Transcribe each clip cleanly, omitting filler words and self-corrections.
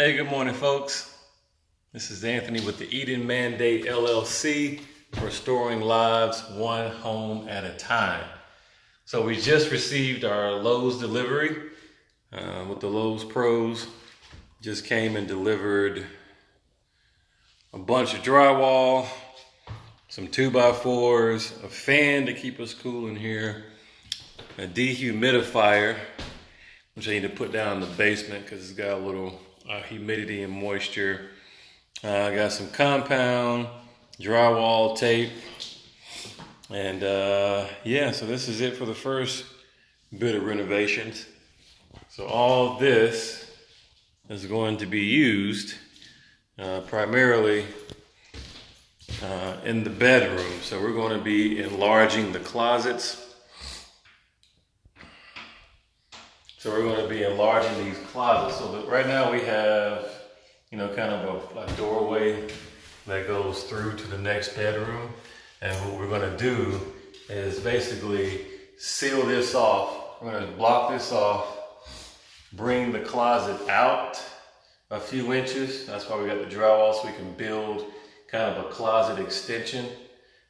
Hey, good morning, folks. This is Anthony with the Eden Mandate LLC, restoring lives one home at a time. So we just received our Lowe's delivery with the Lowe's Pros. Just came and delivered a bunch of drywall, some 2x4s, a fan to keep us cool in here, a dehumidifier, which I need to put down in the basement because it's got a little humidity and moisture. I got some compound, drywall, tape, and yeah, so this is it for the first bit of renovations. So all this is going to be used primarily in the bedroom. So we're going to be enlarging the closets. So we're going to be enlarging these closets. So that right now we have, kind of a doorway that goes through to the next bedroom. And what we're going to do is basically seal this off. We're going to block this off, bring the closet out a few inches. That's why we got the drywall, so we can build kind of a closet extension.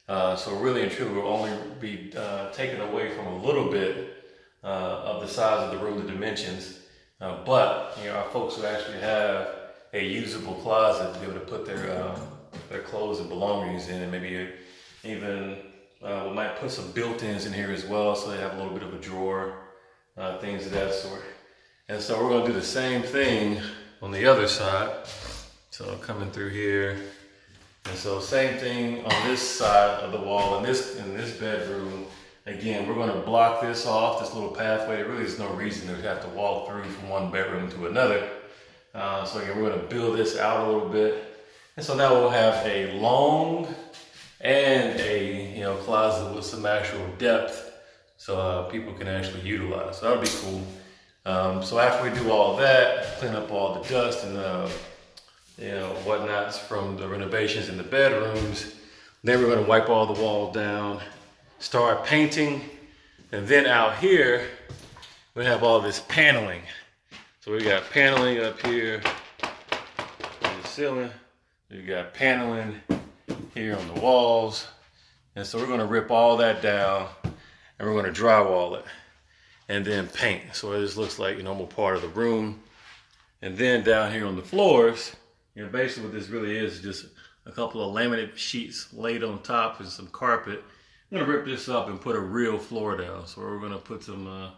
So really and truly, we'll only be taking away from a little bit of the size of the room, the dimensions, but our folks who actually have a usable closet to be able to put their clothes and belongings in, and maybe even we might put some built-ins in here as well, so they have a little bit of a drawer, things of that sort. And so we're going to do the same thing on the other side. So coming through here, and so same thing on this side of the wall in this bedroom. Again, we're going to block this off, this little pathway. There really is no reason to have to walk through from one bedroom to another. So again, we're going to build this out a little bit. And so now we'll have a long and a closet with some actual depth, so people can actually utilize. So that'll be cool. So after we do all that, clean up all the dust and whatnots from the renovations in the bedrooms, then we're going to wipe all the walls down, start painting, and then out here we have all this paneling. So we got paneling up here in the ceiling, we got paneling here on the walls, and so we're going to rip all that down and we're going to drywall it and then paint, so it just looks like a normal part of the room. And then down here on the floors, basically what this really is just a couple of laminate sheets laid on top and some carpet. I'm gonna rip this up and put a real floor down. So we're gonna put some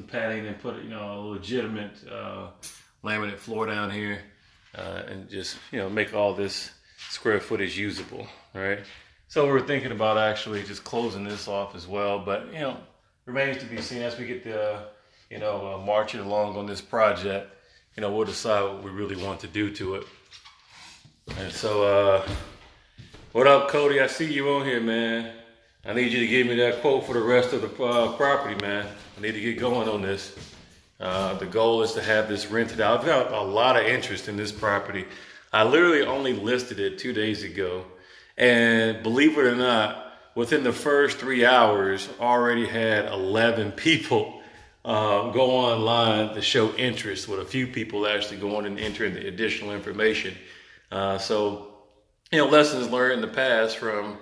padding and put a legitimate laminate floor down here, and just make all this square footage usable. All right. So we're thinking about actually just closing this off as well, but remains to be seen as we get the marching along on this project. We'll decide what we really want to do to it. And so, what up, Cody? I see you on here, man. I need you to give me that quote for the rest of the property, man. I need to get going on this. The goal is to have this rented out. I've got a lot of interest in this property. I literally only listed it 2 days ago. And believe it or not, within the first 3 hours, already had 11 people go online to show interest, with a few people actually going and entering the additional information. So, lessons learned in the past from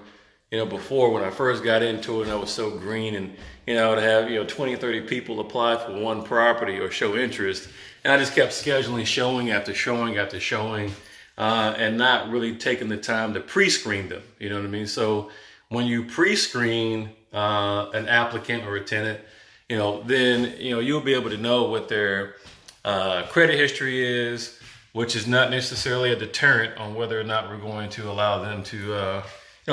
before, when I first got into it and I was so green, and I would have 20, 30 people apply for one property or show interest, and I just kept scheduling showing after showing after showing, and not really taking the time to pre-screen them. You know what I mean? So when you pre-screen an applicant or a tenant, then you'll be able to know what their credit history is, which is not necessarily a deterrent on whether or not we're going to allow them to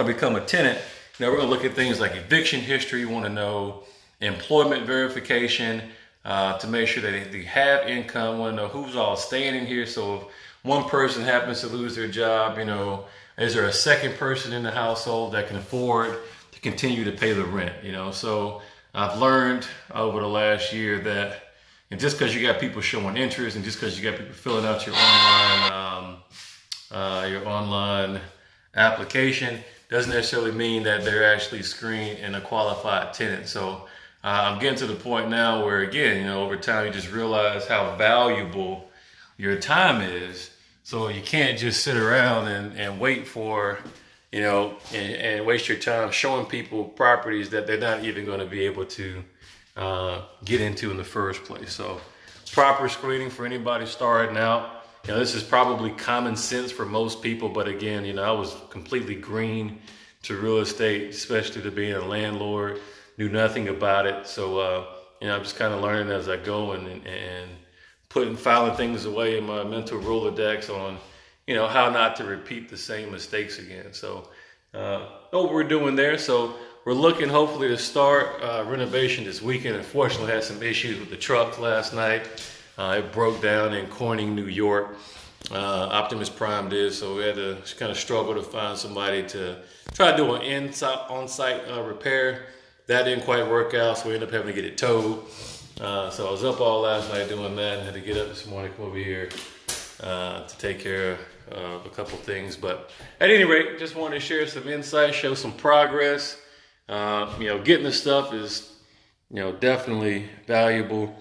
become a tenant. Now we're going to look at things like eviction history. You want to know employment verification to make sure that they have income. We want to know who's all staying in here. So if one person happens to lose their job, is there a second person in the household that can afford to continue to pay the rent? So I've learned over the last year that just because you got people showing interest, and just because you got people filling out your online application, doesn't necessarily mean that they're actually screened and a qualified tenant. So I'm getting to the point now where, again, over time, you just realize how valuable your time is. So you can't just sit around and wait for, and waste your time showing people properties that they're not even going to be able to get into in the first place. So proper screening for anybody starting out. This is probably common sense for most people, but again, I was completely green to real estate, especially to being a landlord, knew nothing about it. So, I'm just kind of learning as I go and filing things away in my mental Rolodex on, how not to repeat the same mistakes again. So, know what we're doing there. So we're looking hopefully to start renovation this weekend. Unfortunately, had some issues with the truck last night. It broke down in Corning, New York. Optimus Prime did, so we had to kind of struggle to find somebody to try to do an on-site repair. That didn't quite work out, so we ended up having to get it towed. So I was up all last night doing that and had to get up this morning, come over here to take care of a couple things. But at any rate, just wanted to share some insight, show some progress. Getting this stuff is, definitely valuable.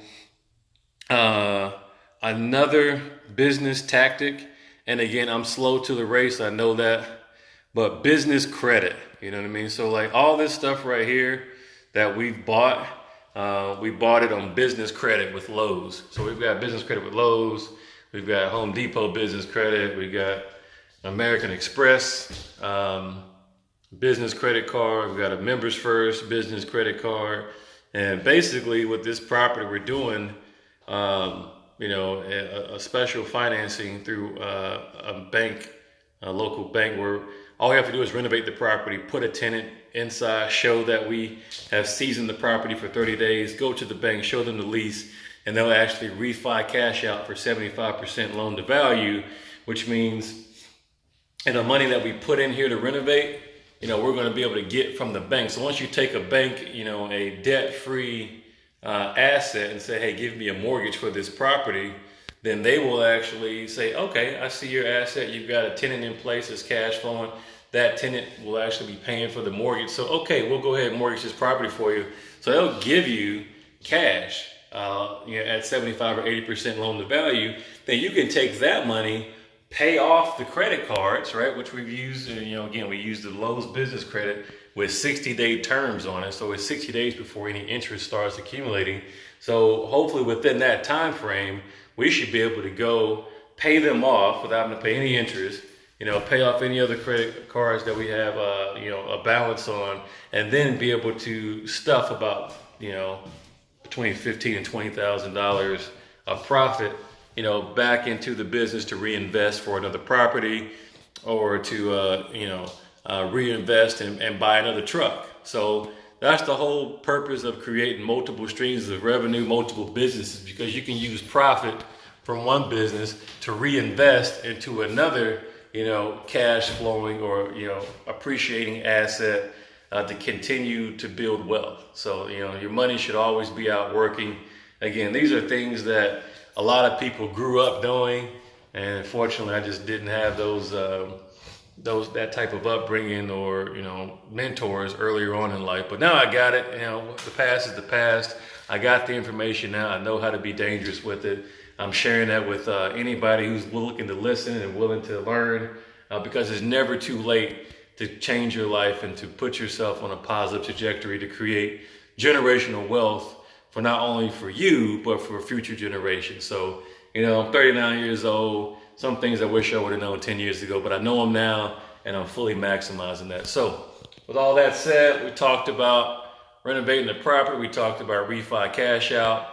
Another business tactic, and again, I'm slow to the race, I know that, but business credit, you know what I mean? So like all this stuff right here that we bought it on business credit with Lowe's. So we've got business credit with Lowe's, we've got Home Depot business credit, we got American Express business credit card, we've got a Members First business credit card, and basically with this property we're doing a special financing through a bank, a local bank, where all we have to do is renovate the property, put a tenant inside, show that we have seasoned the property for 30 days, go to the bank, show them the lease, and they'll actually refi cash out for 75% loan to value, which means the money that we put in here to renovate, we're going to be able to get from the bank. So once you take a bank, a debt-free asset and say, hey, give me a mortgage for this property, then they will actually say, okay, I see your asset. You've got a tenant in place that's cash flowing. That tenant will actually be paying for the mortgage. So, okay, we'll go ahead and mortgage this property for you. So they'll give you cash at 75 or 80% loan to value. Then you can take that money, pay off the credit cards, right? Which we've used, again, we use the Lowe's business credit with 60-day terms on it. So it's 60 days before any interest starts accumulating. So hopefully within that time frame, we should be able to go pay them off without having to pay any interest, pay off any other credit cards that we have, a balance on, and then be able to stuff about, between $15,000 and $20,000 of profit, back into the business to reinvest for another property or to, reinvest and buy another truck. So that's the whole purpose of creating multiple streams of revenue, multiple businesses, because you can use profit from one business to reinvest into another, cash flowing or, appreciating asset to continue to build wealth. So, your money should always be out working. Again, these are things that a lot of people grew up doing, and fortunately I just didn't have that type of upbringing or mentors earlier on in life. But now I got it. The past is the past. I got the information now. I know how to be dangerous with it. I'm sharing that with anybody who's looking to listen and willing to learn, because it's never too late to change your life and to put yourself on a positive trajectory to create generational wealth for not only for you but for future generations. So I'm 39 years old. Some things I wish I would have known 10 years ago, but I know them now, and I'm fully maximizing that. So with all that said, we talked about renovating the property. We talked about refi cash out.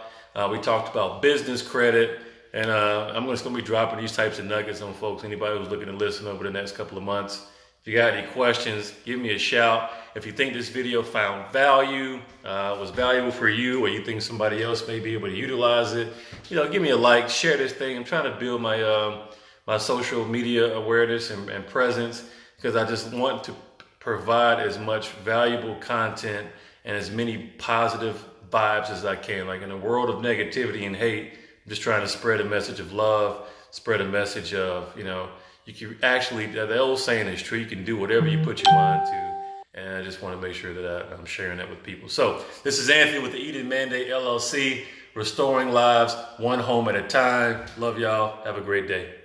We talked about business credit. And I'm just going to be dropping these types of nuggets on folks, anybody who's looking to listen over the next couple of months. If you got any questions, give me a shout. If you think this video found value, was valuable for you, or you think somebody else may be able to utilize it, give me a like, share this thing. I'm trying to build my my social media awareness and presence, because I just want to provide as much valuable content and as many positive vibes as I can. Like in a world of negativity and hate, I'm just trying to spread a message of love, spread a message of, you can actually, the old saying is true, you can do whatever you put your mind to. And I just want to make sure that I'm sharing that with people. So this is Anthony with the Eden Mandate LLC. restoring lives one home at a time. Love y'all. Have a great day.